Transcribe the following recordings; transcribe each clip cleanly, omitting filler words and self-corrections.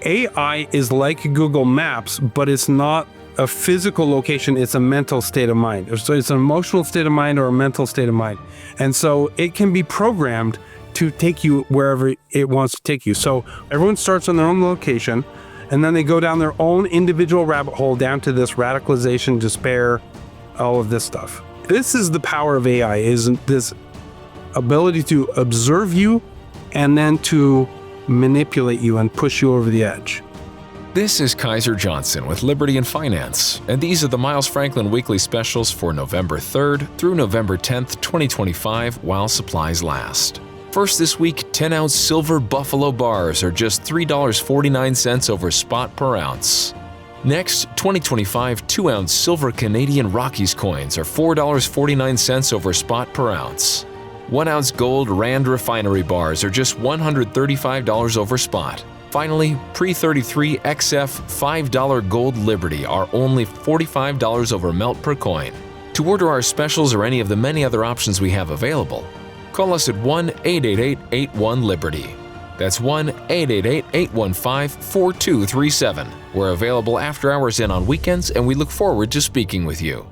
AI is like Google Maps, but it's not a physical location, it's a mental state of mind. So it's an emotional state of mind or a mental state of mind. And so it can be programmed to take you wherever it wants to take you. So everyone starts on their own location, and then they go down their own individual rabbit hole down to this radicalization, despair, all of this stuff. This is the power of AI, is this ability to observe you and then to manipulate you and push you over the edge. This is Kaiser Johnson with Liberty and Finance, and these are the Miles Franklin Weekly Specials for November 3rd through November 10th, 2025, while supplies last. First this week, 10-ounce silver buffalo bars are just $3.49 over spot per ounce. Next, 2025 2-ounce silver Canadian Rockies coins are $4.49 over spot per ounce. 1-ounce gold Rand refinery bars are just $135 over spot. Finally, pre-33 XF $5 gold Liberty are only $45 over melt per coin. To order our specials or any of the many other options we have available, call us at 1-888-81-LIBERTY. That's 1-888-815-4237. We're available after hours and on weekends, and we look forward to speaking with you.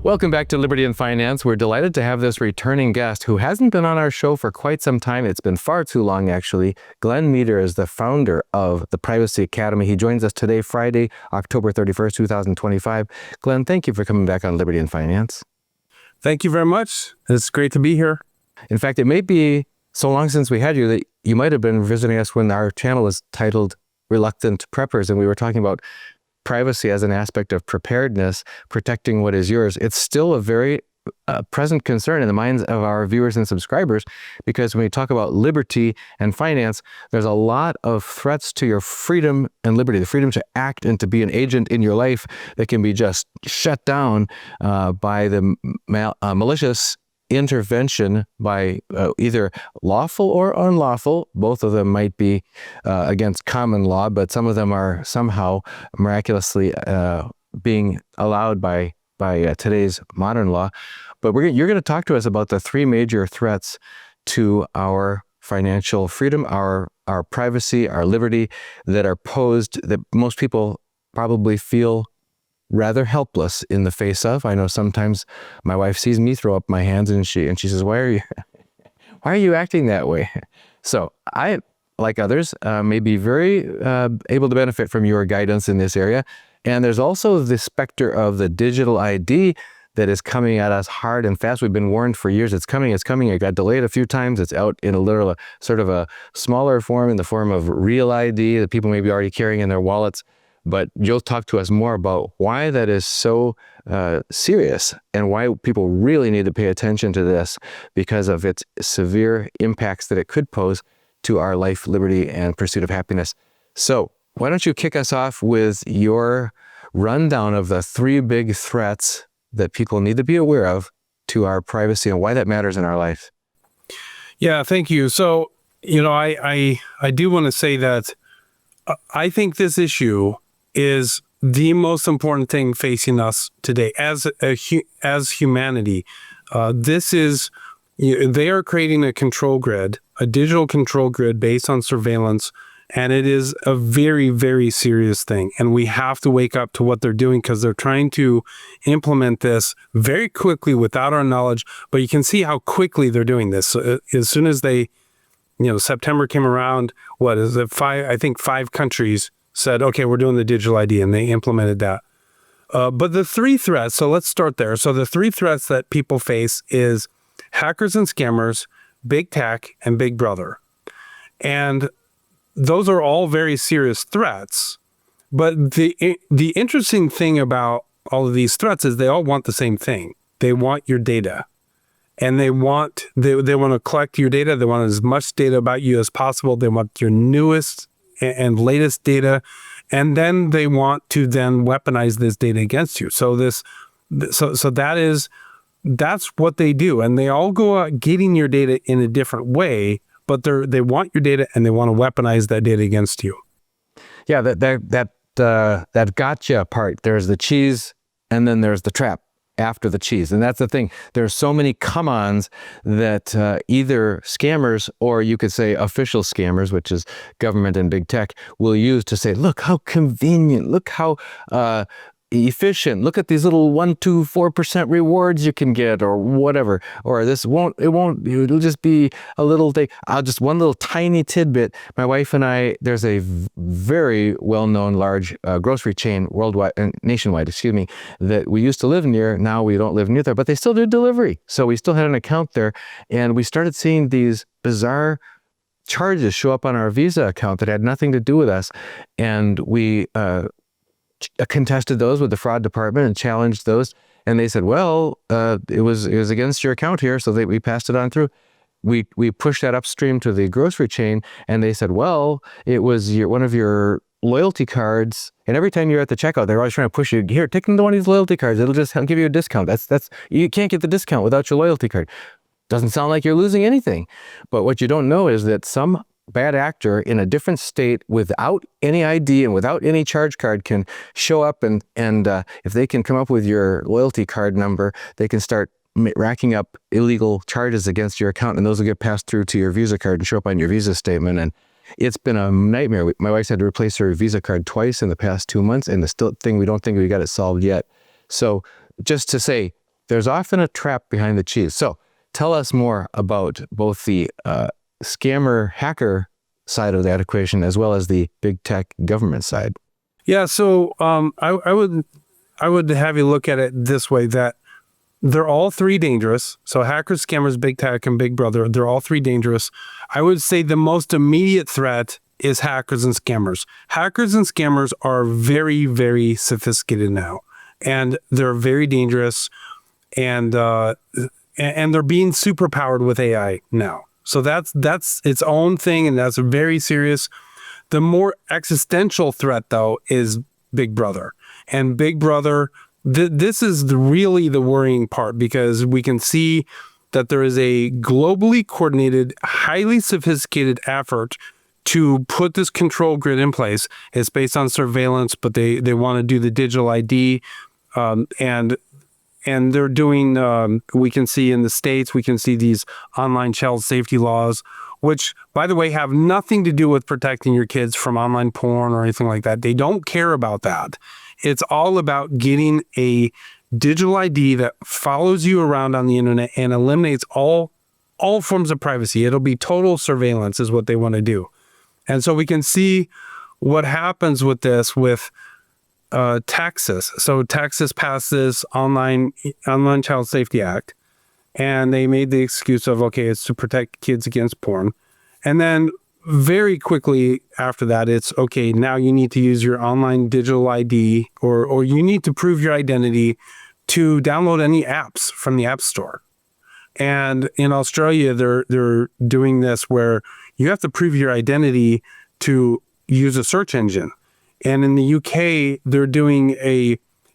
Welcome back to Liberty and Finance. We're delighted to have this returning guest who hasn't been on our show for quite some time. It's been far too long, actually. Glenn Meter is the founder of the Privacy Academy. He joins us today, Friday, October 31st, 2025. Glenn, thank you for coming back on Liberty and Finance. Thank you very much. It's great to be here. In fact, it may be so long since we had you that you might have been visiting us when our channel was titled Reluctant Preppers, and we were talking about privacy as an aspect of preparedness, protecting what is yours. It's still a very present concern in the minds of our viewers and subscribers, because when we talk about liberty and finance, there's a lot of threats to your freedom and liberty, the freedom to act and to be an agent in your life that can be just shut down by the malicious intervention by either lawful or unlawful. Both of them might be against common law, but some of them are somehow miraculously being allowed by today's modern law. But you're going to talk to us about the three major threats to our financial freedom, our privacy, our liberty, that are posed, that most people probably feel rather helpless in the face of. I know sometimes my wife sees me throw up my hands and she says, why are you acting that way? So I, like others, may be very able to benefit from your guidance in this area. And there's also the specter of the digital ID that is coming at us hard and fast. We've been warned for years. It's coming. It got delayed a few times. It's out in a sort of a smaller form, in the form of real ID that people may be already carrying in their wallets. But you'll talk to us more about why that is so serious and why people really need to pay attention to this, because of its severe impacts that it could pose to our life, liberty, and pursuit of happiness. So why don't you kick us off with your rundown of the three big threats that people need to be aware of to our privacy and why that matters in our life? Yeah, thank you. So, I do want to say that I think this issue is the most important thing facing us today as humanity. They are creating a control grid, a digital control grid based on surveillance, and it is a very, very serious thing. And we have to wake up to what they're doing, because they're trying to implement this very quickly without our knowledge. But you can see how quickly they're doing this. So as soon as September came around, I think 5 countries said, okay, we're doing the digital ID, and they implemented that. But the three threats, so let's start there. So the three threats that people face is hackers and scammers, big tech, and Big Brother. And those are all very serious threats. But the interesting thing about all of these threats is they all want the same thing. They want your data. And they want to collect your data. They want as much data about you as possible. They want your newest and latest data, and then they want to then weaponize this data against you. So that's what they do, and they all go out getting your data in a different way, but they want your data and they want to weaponize that data against you. Yeah, that gotcha part. There's the cheese, and then there's the trap. after the cheese. And that's the thing. There's so many come-ons that either scammers, or you could say official scammers, which is government and big tech, will use to say, look how convenient, look how efficient, look at these little 1, 2, 4% rewards you can get, or whatever, or it'll just be a little thing. One little tiny tidbit. My wife and I, there's a very well-known large grocery chain nationwide, that we used to live near. Now we don't live near there, but they still do delivery. So we still had an account there, and we started seeing these bizarre charges show up on our Visa account that had nothing to do with us. And we contested those with the fraud department and challenged those. And they said, well, it was against your account here, so we passed it on through. We pushed that upstream to the grocery chain, and they said, well, it was one of your loyalty cards. And every time you're at the checkout, they're always trying to push you, here, take one of these loyalty cards. It'll just give you a discount. You can't get the discount without your loyalty card. Doesn't sound like you're losing anything. But what you don't know is that some bad actor in a different state without any ID and without any charge card can show up, and if they can come up with your loyalty card number, they can start racking up illegal charges against your account, and those will get passed through to your Visa card and show up on your Visa statement. And it's been a nightmare. My wife's had to replace her Visa card twice in the past 2 months, and we don't think we got it solved yet. So just to say, there's often a trap behind the cheese. So tell us more about both the scammer hacker side of that equation as well as the big tech government side. Yeah, so I would have you look at it this way, that they're all three dangerous. So hackers, scammers, big tech, and big brother, they're all three dangerous. I would say the most immediate threat is hackers and scammers. Hackers and scammers are very, very sophisticated now, and they're very dangerous, and they're being superpowered with AI now. So that's its own thing, and that's very serious. The more existential threat, though, is Big Brother. And Big Brother, this is really the worrying part, because we can see that there is a globally coordinated, highly sophisticated effort to put this control grid in place. It's based on surveillance, but they want to do the digital ID, and they're doing, we can see in the States, we can see these online child safety laws, which, by the way, have nothing to do with protecting your kids from online porn or anything like that. They don't care about that. It's all about getting a digital ID that follows you around on the internet and eliminates all forms of privacy. It'll be total surveillance is what they want to do. And so we can see what happens with this with Texas. So Texas passed this Online Child Safety Act, and they made the excuse of, okay, it's to protect kids against porn. And then very quickly after that, it's, okay, now you need to use your online digital ID, or you need to prove your identity to download any apps from the App Store. And in Australia, they're doing this where you have to prove your identity to use a search engine. And in the UK, they're doing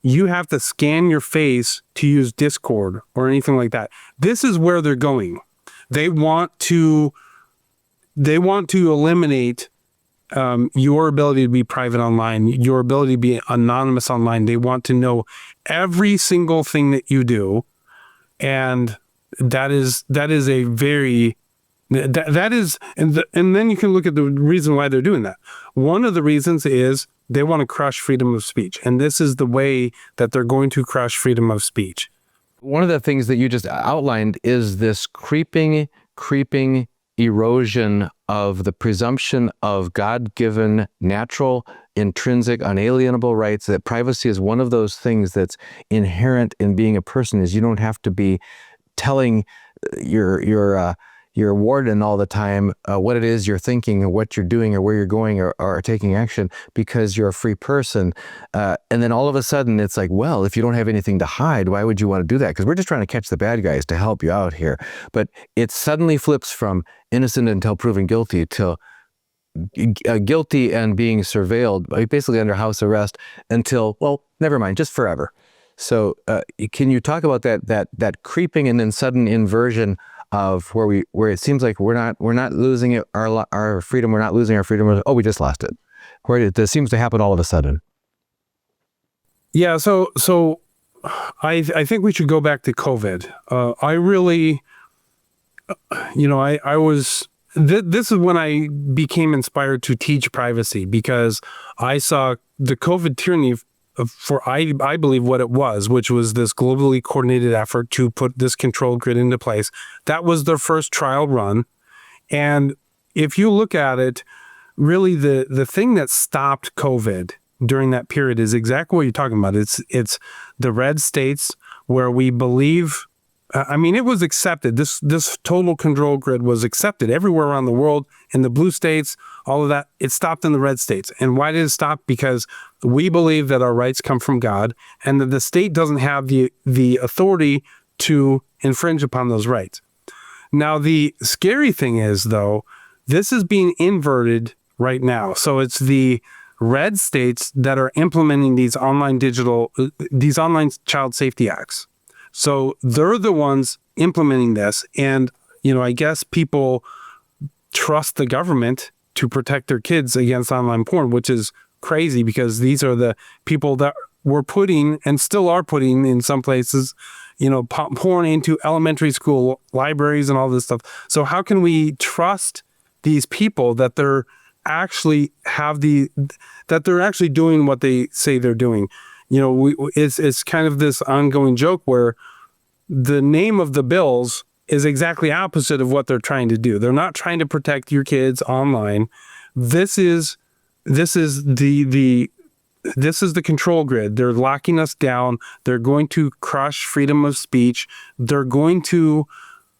you have to scan your face to use Discord or anything like that. This is where they're going. They want to eliminate your ability to be private online, your ability to be anonymous online. They want to know every single thing that you do. And that is a very... That is, and then you can look at the reason why they're doing that. One of the reasons is they want to crush freedom of speech. And this is the way that they're going to crush freedom of speech. One of the things that you just outlined is this creeping erosion of the presumption of God-given, natural, intrinsic, unalienable rights, that privacy is one of those things that's inherent in being a person, is you don't have to be telling your warden all the time what it is you're thinking or what you're doing or where you're going or taking action, because you're a free person. And then all of a sudden it's like, well, if you don't have anything to hide, why would you want to do that? Because we're just trying to catch the bad guys to help you out here. But it suddenly flips from innocent until proven guilty to guilty and being surveilled, basically under house arrest until, well, never mind, just forever. So can you talk about that creeping and then sudden inversion of where it seems like we're not losing our freedom, we're not losing our freedom. Oh, we just lost it. Where this seems to happen all of a sudden. Yeah. So I think we should go back to COVID. I really, I was, this is when I became inspired to teach privacy, because I saw the COVID tyranny for, I believe, what it was, which was this globally coordinated effort to put this control grid into place. That was their first trial run. And if you look at it, really the thing that stopped COVID during that period is exactly what you're talking about. It's the red states where we believe, it was accepted. This total control grid was accepted everywhere around the world. In the blue states, all of that, it stopped in the red states. And why did it stop? Because we believe that our rights come from God, and that the state doesn't have the authority to infringe upon those rights. Now, the scary thing is, though, this is being inverted right now. So it's the red states that are implementing these online child safety acts. So they're the ones implementing this. And, I guess people trust the government to protect their kids against online porn, which is crazy, because these are the people that were putting, and still are putting in some places, porn into elementary school libraries and all this stuff. So how can we trust these people that they're actually doing what they say they're doing? It's kind of this ongoing joke where the name of the bills is exactly opposite of what they're trying to do. They're not trying to protect your kids online. This is the control grid. They're locking us down. They're going to crush freedom of speech. They're going to,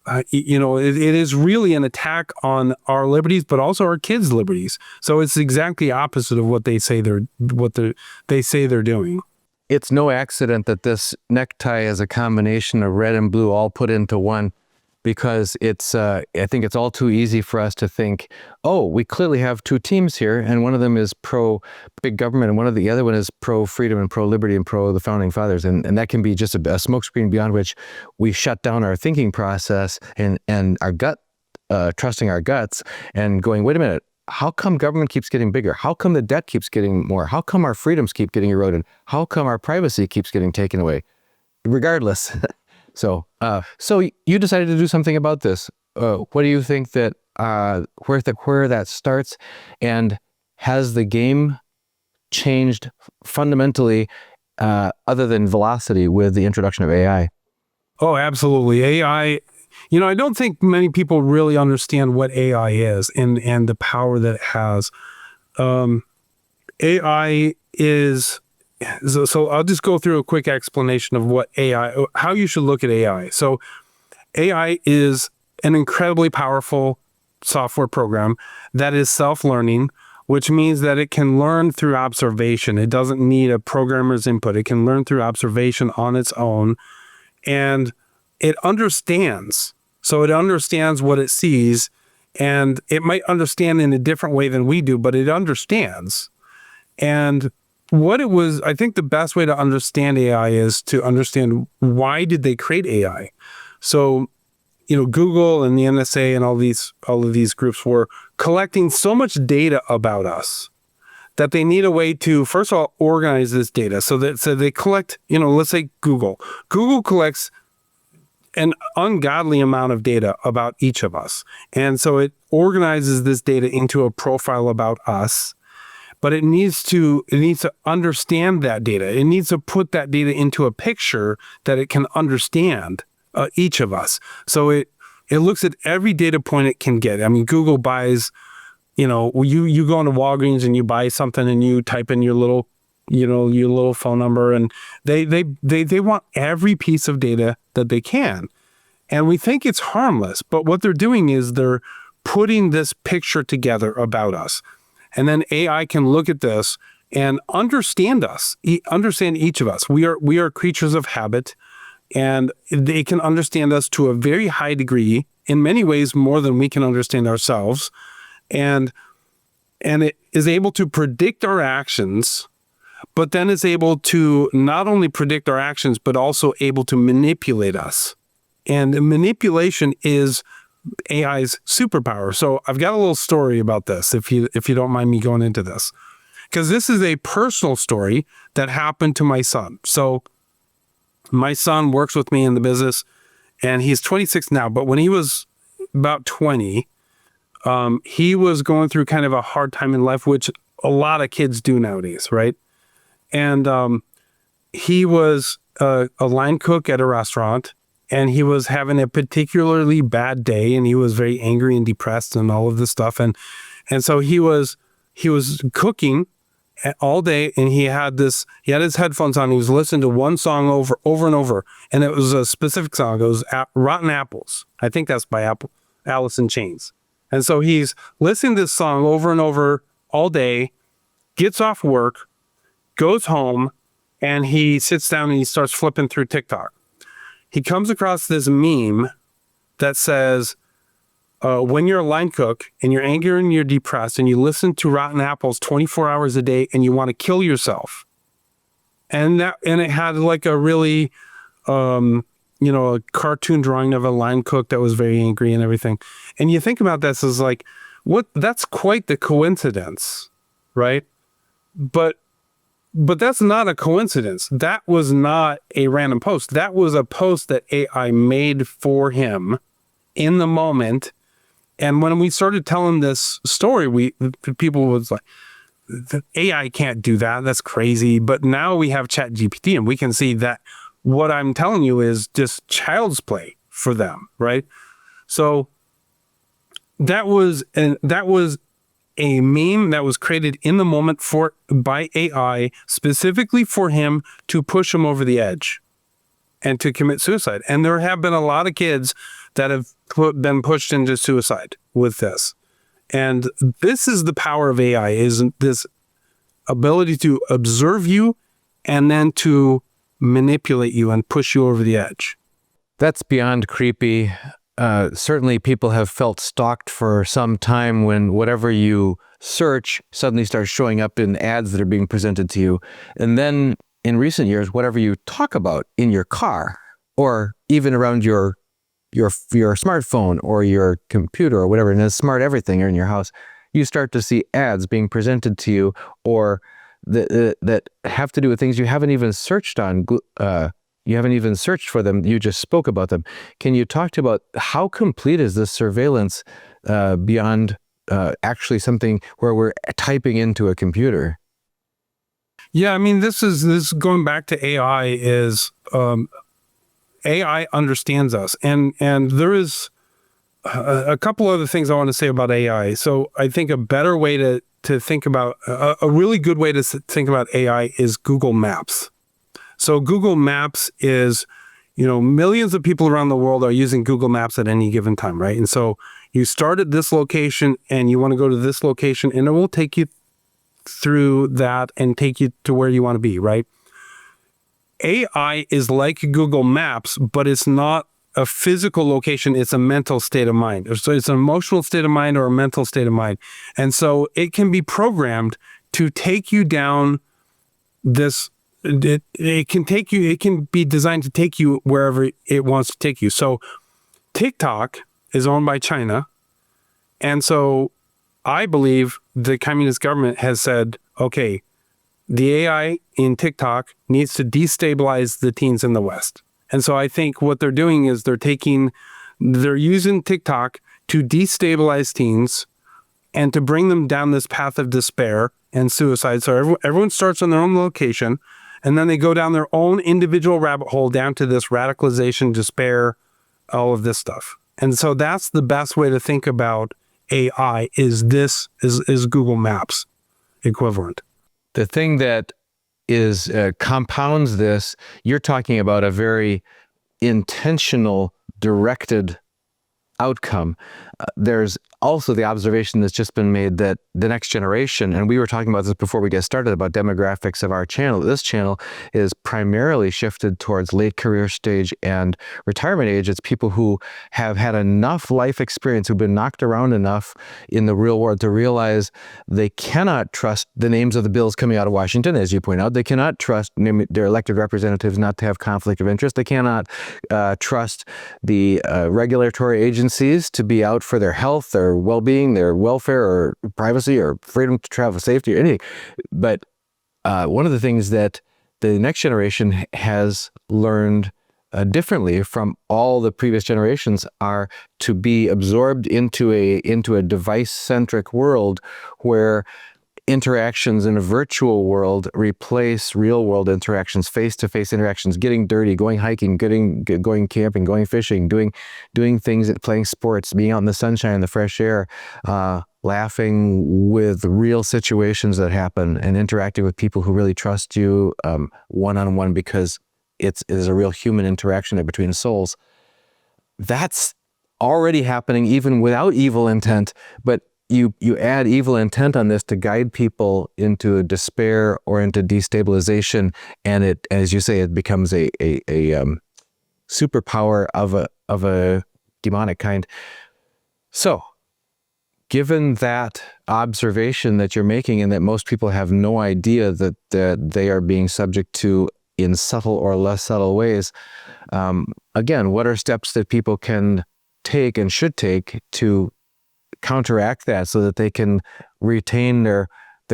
it is really an attack on our liberties, but also our kids' liberties. So it's exactly opposite of what they say they're doing. It's no accident that this necktie is a combination of red and blue all put into one, because I think it's all too easy for us to think, oh, we clearly have two teams here, and one of them is pro big government, and the other one is pro freedom and pro liberty and pro the founding fathers, and that can be just a smokescreen beyond which we shut down our thinking process and our gut, trusting our guts, and going, wait a minute, how come government keeps getting bigger? How come the debt keeps getting more? How come our freedoms keep getting eroded? How come our privacy keeps getting taken away? Regardless. So you decided to do something about this. What do you think that where that starts, and has the game changed fundamentally, other than velocity, with the introduction of AI? Oh, absolutely. AI. I don't think many people really understand what AI is and the power that it has. AI is. So I'll just go through a quick explanation of what how you should look at AI. So AI is an incredibly powerful software program that is self-learning, which means that it can learn through observation. It doesn't need a programmer's input. It can learn through observation on its own, and it understands. So it understands what it sees, and it might understand in a different way than we do, but it understands. And I think the best way to understand AI is to understand, why did they create AI? So, Google and the NSA and all of these groups were collecting so much data about us that they need a way to, first of all, organize this data. So they collect, let's say Google collects an ungodly amount of data about each of us. And so it organizes this data into a profile about us. But it needs to understand that data. It needs to put that data into a picture that it can understand, each of us. So it looks at every data point it can get. Google buys, you go into Walgreens and you buy something and you type in your little phone number, and they want every piece of data that they can. And we think it's harmless, but what they're doing is they're putting this picture together about us. And then AI can look at this and understand us, understand each of us. We are creatures of habit, and they can understand us to a very high degree, in many ways more than we can understand ourselves. And it is able to predict our actions, but then is able to not only predict our actions, but also able to manipulate us. And manipulation is AI's superpower. So I've got a little story about this, if you don't mind me going into this, because this is a personal story that happened to my son. So My son works with me in the business, and he's 26 now, but when he was about 20, he was going through kind of a hard time in life, which a lot of kids do nowadays, right? And he was a line cook at a restaurant, and he was having a particularly bad day, and he was very angry and depressed and all of this stuff. And so he was cooking all day, and he had his headphones on. He was listening to one song over and over, and it was a specific song. It was Rotten Apples. I think that's by Alice in Chains. And so he's listening to this song over and over all day, gets off work, goes home, and he sits down and he starts flipping through TikTok. He comes across this meme that says, when you're a line cook and you're angry and you're depressed and you listen to Rotten Apples 24 hours a day and you want to kill yourself. And it had like a really, a cartoon drawing of a line cook that was very angry and everything. And you think about this as like, that's quite the coincidence, right? But that's not a coincidence. That was not a random post. That was a post that AI made for him in the moment. And when we started telling this story, people was like, the AI can't do that. That's crazy. But now we have ChatGPT, and we can see that what I'm telling you is just child's play for them, right? So that was a meme that was created in the moment by AI specifically for him to push him over the edge and to commit suicide. And there have been a lot of kids that have been pushed into suicide with this. And this is the power of AI, is this ability to observe you and then to manipulate you and push you over the edge. That's beyond creepy. Certainly people have felt stalked for some time when whatever you search suddenly starts showing up in ads that are being presented to you. And then in recent years, whatever you talk about in your car or even around your smartphone or your computer or whatever, and it's smart everything in your house, you start to see ads being presented to you or that have to do with things you haven't even searched on. You haven't even searched for them. You just spoke about them. Can you talk to about how complete is this surveillance beyond actually something where we're typing into a computer? Yeah, I mean, this is going back to AI. Is AI understands us, and there is a couple other things I want to say about AI. So I think a better way to think about a really good way to think about AI is Google Maps. So Google Maps is, millions of people around the world are using Google Maps at any given time, right? And so you start at this location and you want to go to this location, and it will take you through that and take you to where you want to be, right? AI is like Google Maps, but it's not a physical location. It's a mental state of mind. So it's an emotional state of mind or a mental state of mind. And so it can be programmed to take you down this. It can be designed to take you wherever it wants to take you. So TikTok is owned by China. And so I believe the communist government has said, okay, the AI in TikTok needs to destabilize the teens in the West. And so I think what they're doing is they're using TikTok to destabilize teens and to bring them down this path of despair and suicide. So everyone starts on their own location, and then they go down their own individual rabbit hole down to this radicalization, despair, all of this stuff. And so that's the best way to think about AI is Google Maps equivalent. The thing that is compounds this, you're talking about a very intentional, directed outcome. There's also the observation that's just been made that the next generation, and we were talking about this before we get started about demographics of our channel. This channel is primarily shifted towards late career stage and retirement age. It's people who have had enough life experience, who've been knocked around enough in the real world to realize they cannot trust the names of the bills coming out of Washington, as you point out. They cannot trust their elected representatives not to have conflict of interest. They cannot trust the regulatory agencies to be out for their health, their well-being, their welfare, or privacy, or freedom to travel, safety, or anything. But one of the things that the next generation has learned differently from all the previous generations are to be absorbed into a device-centric world where interactions in a virtual world replace real-world interactions, face-to-face interactions, getting dirty, going hiking, going camping, going fishing, doing things, playing sports, being out in the sunshine, the fresh air, laughing with real situations that happen, and interacting with people who really trust you one-on-one because it is a real human interaction between souls. That's already happening even without evil intent, but you add evil intent on this to guide people into despair or into destabilization, and it, as you say, it becomes a superpower of a demonic kind. So, given that observation that you're making, and that most people have no idea that they are being subject to in subtle or less subtle ways, again, what are steps that people can take and should take to counteract that so that they can retain their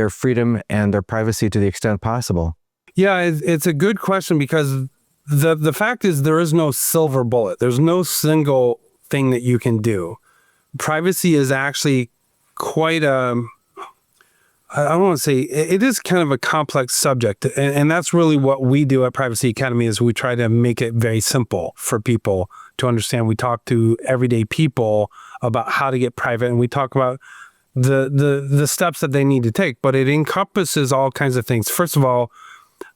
freedom and their privacy to the extent possible? Yeah, it's a good question, because the fact is there is no silver bullet. There's no single thing that you can do. Privacy is actually quite I don't want to say, it is kind of a complex subject. And that's really what we do at Privacy Academy, is we try to make it very simple for people to understand. We talk to everyday people about how to get private, and we talk about the steps that they need to take, but it encompasses all kinds of things. First of all,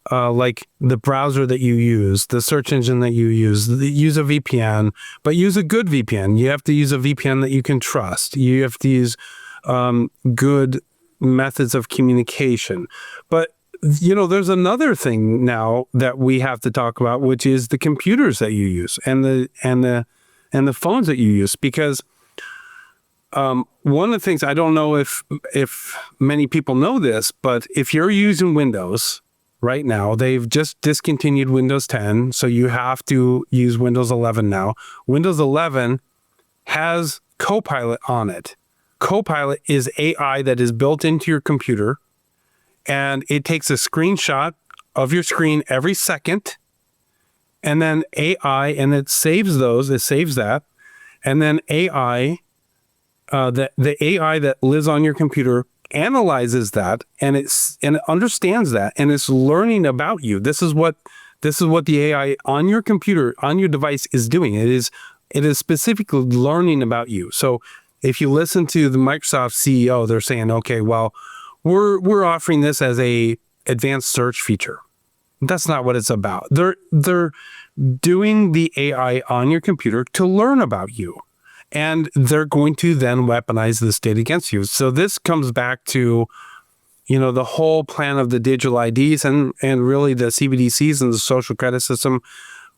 like the browser that you use, the search engine that you use a VPN, but use a good VPN. You have to use a VPN that you can trust. You have to use good methods of communication. But there's another thing now that we have to talk about, which is the computers that you use and the phones that you use, because one of the things, I don't know if many people know this, but if you're using Windows right now, they've just discontinued Windows 10, so you have to use Windows 11 now. Windows 11 has Copilot on it. Copilot is AI that is built into your computer, and it takes a screenshot of your screen every second, and then AI, and it saves that, and then AI, the AI that lives on your computer analyzes that, and it understands that, and it's learning about you. This is what the AI on your computer, on your device, is doing. It is specifically learning about you. So if you listen to the Microsoft CEO, they're saying, okay, well, we're offering this as a advanced search feature. That's not what it's about. They're doing the AI on your computer to learn about you, and they're going to then weaponize this data against you. So this comes back to, the whole plan of the digital IDs and really the CBDCs and the social credit system.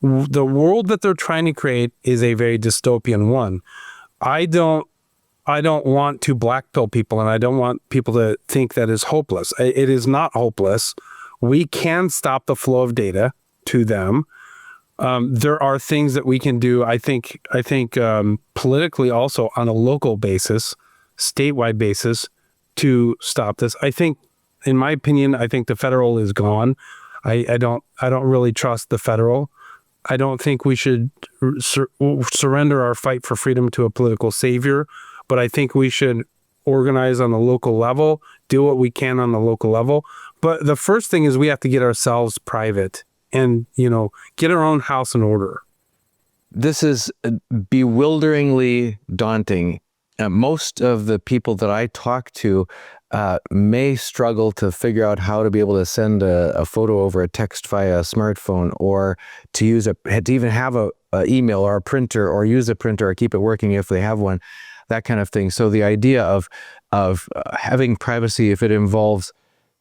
The world that they're trying to create is a very dystopian one. I don't want to blackpill people, and I don't want people to think that is hopeless. It is not hopeless. We can stop the flow of data to them. There are things that we can do, I think, politically, also on a local basis, statewide basis, to stop this. I think, in my opinion, I think the federal is gone. I don't really trust the federal. I don't think we should surrender our fight for freedom to a political savior, but I think we should organize on the local level, do what we can on the local level. But the first thing is we have to get ourselves private and, get our own house in order. This is bewilderingly daunting. Most of the people that I talk to may struggle to figure out how to be able to send a photo over a text via a smartphone, or to even have a email or a printer, or use a printer or keep it working if they have one, that kind of thing. So the idea of having privacy, if it involves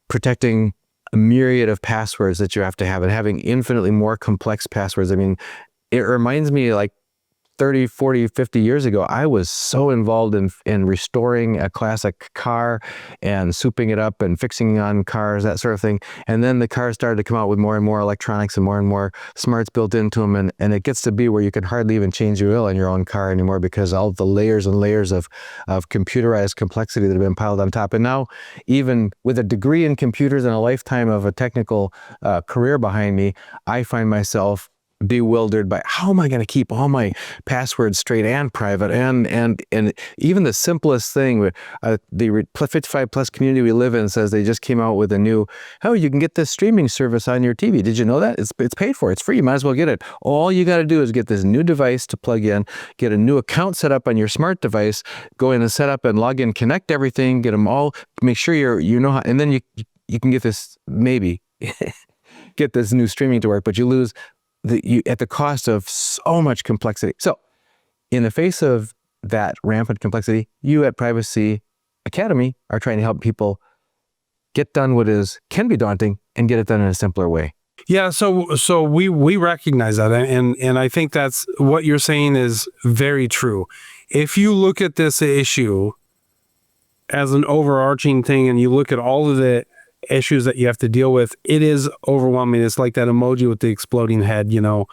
protecting a myriad of passwords that you have to have, and having infinitely more complex passwords. I mean, it reminds me, like, 30, 40, 50 years ago, I was so involved in restoring a classic car and souping it up and fixing on cars, that sort of thing. And then the cars started to come out with more and more electronics and more smarts built into them. And it gets to be where you can hardly even change the oil in your own car anymore because all the layers and layers of computerized complexity that have been piled on top. And now, even with a degree in computers and a lifetime of a technical career behind me, I find myself bewildered by how am I going to keep all my passwords straight and private, and even the simplest thing. The 55 plus community we live in says they just came out with a new, you can get this streaming service on your TV. Did you know that? It's paid for. It's free. You might as well get it. All you got to do is get this new device to plug in, get a new account set up on your smart device, go in and set up and log in, connect everything, get them all, make sure you know how, and then you can get this, maybe get this new streaming to work, but you lose at the cost of so much complexity. So in the face of that rampant complexity, you at Privacy Academy are trying to help people get done what can be daunting and get it done in a simpler way. Yeah, so we recognize that, and I think that's what you're saying is very true. If you look at this issue as an overarching thing and you look at all of the issues that you have to deal with, it is overwhelming. It's like that emoji with the exploding head, you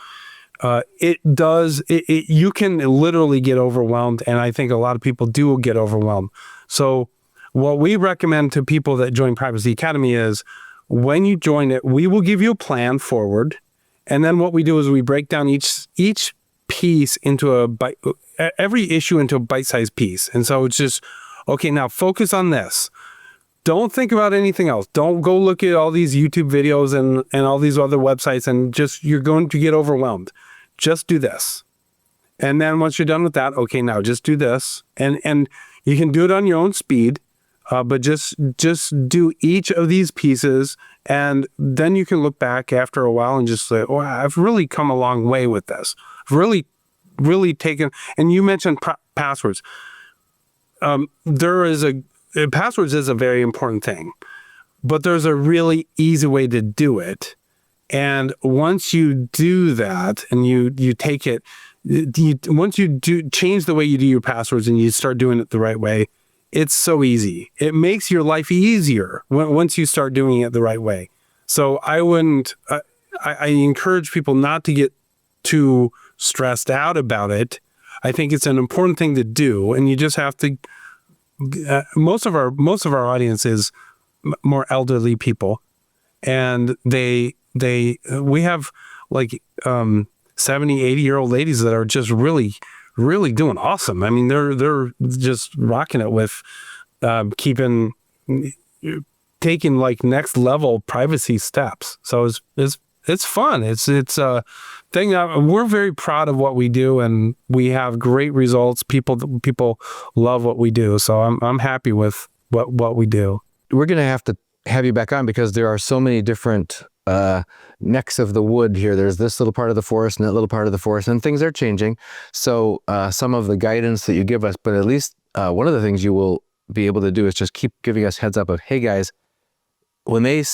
can literally get overwhelmed, and I think a lot of people do get overwhelmed. So what we recommend to people that join Privacy Academy is when you join it, we will give you a plan forward, and then what we do is we break down each piece into every issue into a bite-sized piece. And so it's just, okay, now focus on this. Don't think about anything else. Don't go look at all these YouTube videos and all these other websites and you're going to get overwhelmed. Just do this. And then once you're done with that, okay, now just do this. And you can do it on your own speed, but just do each of these pieces. And then you can look back after a while and just say, oh, I've really come a long way with this. I've really taken, and you mentioned passwords. Passwords is a very important thing, but there's a really easy way to do it. And once you do that and you take it, once you change the way you do your passwords and you start doing it the right way, it's so easy. It makes your life easier once you start doing it the right way. So I encourage people not to get too stressed out about it. I think it's an important thing to do, and you just have to. Most of our audience is more elderly people, and we have like 70, 80-year-old ladies that are just really doing awesome. I mean, they're just rocking it with taking like next level privacy steps. So it's fun. It's a thing that we're very proud of what we do, and we have great results. People love what we do. So I'm happy with what we do. We're going to have you back on because there are so many different necks of the wood here. There's this little part of the forest and that little part of the forest, and things are changing. So some of the guidance that you give us, but at least one of the things you will be able to do is just keep giving us heads up of, hey guys, when it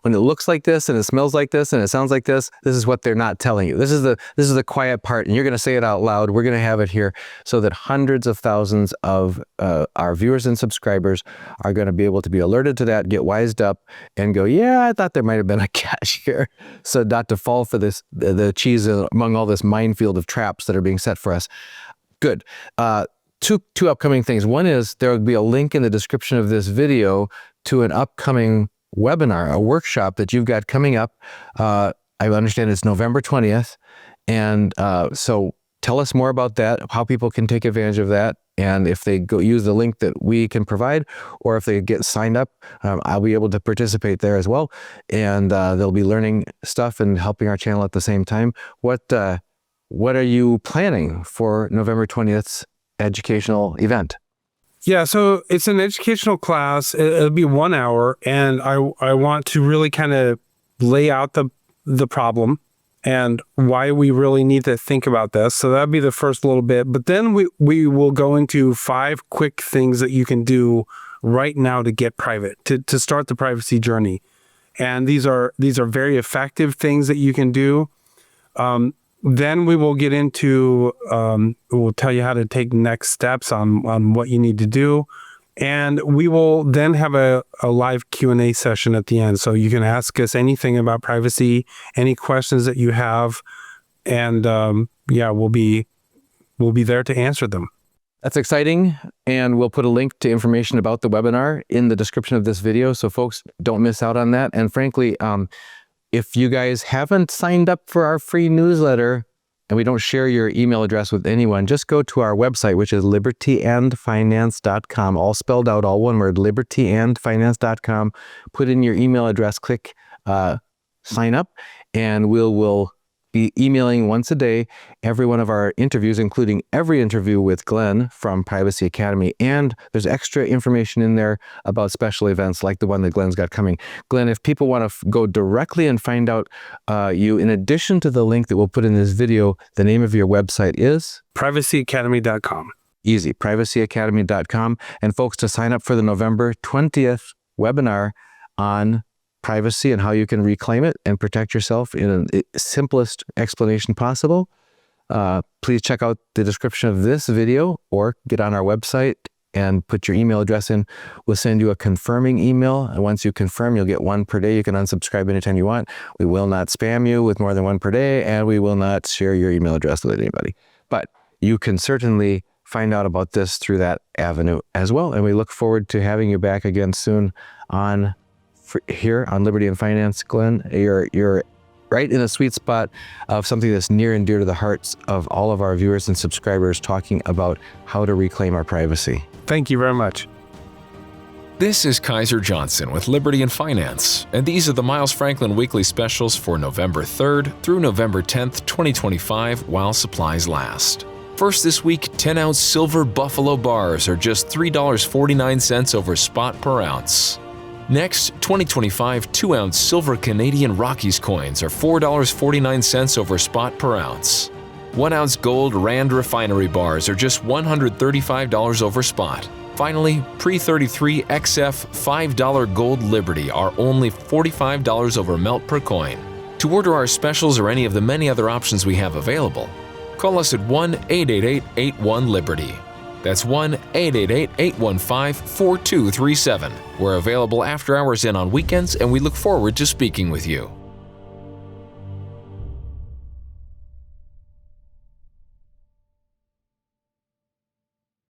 looks like this and it smells like this and it sounds like this is what they're not telling you. This is the quiet part, and you're going to say it out loud. We're going to have it here so that hundreds of thousands of our viewers and subscribers are going to be able to be alerted to that, get wised up, and go, yeah, I thought there might have been a catch here. So not to fall for the cheese among all this minefield of traps that are being set for us. Good. Two upcoming things. One is there will be a link in the description of this video to an upcoming webinar, a workshop that you've got coming up. I understand it's November 20th. And so tell us more about that, how people can take advantage of that. And if they go use the link that we can provide, or if they get signed up, I'll be able to participate there as well. And they'll be learning stuff and helping our channel at the same time. What are you planning for November 20th's educational event? Yeah, so it's an educational class. It'll be 1 hour, and I want to really kind of lay out the problem and why we really need to think about this. So that'll be the first little bit. But then we will go into 5 quick things that you can do right now to get private, to start the privacy journey. And these are very effective things that you can do. Then we will get into, we'll tell you how to take next steps on what you need to do. And we will then have a live Q&A session at the end. So you can ask us anything about privacy, any questions that you have. And we'll be there to answer them. That's exciting. And we'll put a link to information about the webinar in the description of this video. So folks, don't miss out on that. And frankly, if you guys haven't signed up for our free newsletter, and we don't share your email address with anyone, just go to our website, which is libertyandfinance.com, all spelled out, all one word, libertyandfinance.com. Put in your email address, click sign up, and we'll be emailing once a day every one of our interviews, including every interview with Glenn from Privacy Academy. And there's extra information in there about special events like the one that Glenn's got coming. Glenn, if people want to go directly and find out you, in addition to the link that we'll put in this video, the name of your website is? privacyacademy.com. Easy, privacyacademy.com. And folks, to sign up for the November 20th webinar on privacy and how you can reclaim it and protect yourself in the simplest explanation possible, please check out the description of this video or get on our website and put your email address in. We'll send you a confirming email. And once you confirm, you'll get one per day. You can unsubscribe anytime you want. We will not spam you with more than one per day, and we will not share your email address with anybody. But you can certainly find out about this through that avenue as well. And we look forward to having you back again soon here on Liberty and Finance. Glenn, you're right in a sweet spot of something that's near and dear to the hearts of all of our viewers and subscribers, talking about how to reclaim our privacy. Thank you very much. This is Kaiser Johnson with Liberty and Finance, and these are the Miles Franklin Weekly Specials for November 3rd through November 10th, 2025, while supplies last. First this week, 10-ounce silver Buffalo bars are just $3.49 over spot per ounce. Next, 2025 2-ounce silver Canadian Rockies coins are $4.49 over spot per ounce. 1-ounce gold Rand refinery bars are just $135 over spot. Finally, pre-33 XF $5 gold Liberty are only $45 over melt per coin. To order our specials or any of the many other options we have available, call us at 1-888-81-LIBERTY. That's 1-888-815-4237. We're available after hours and on weekends, and we look forward to speaking with you.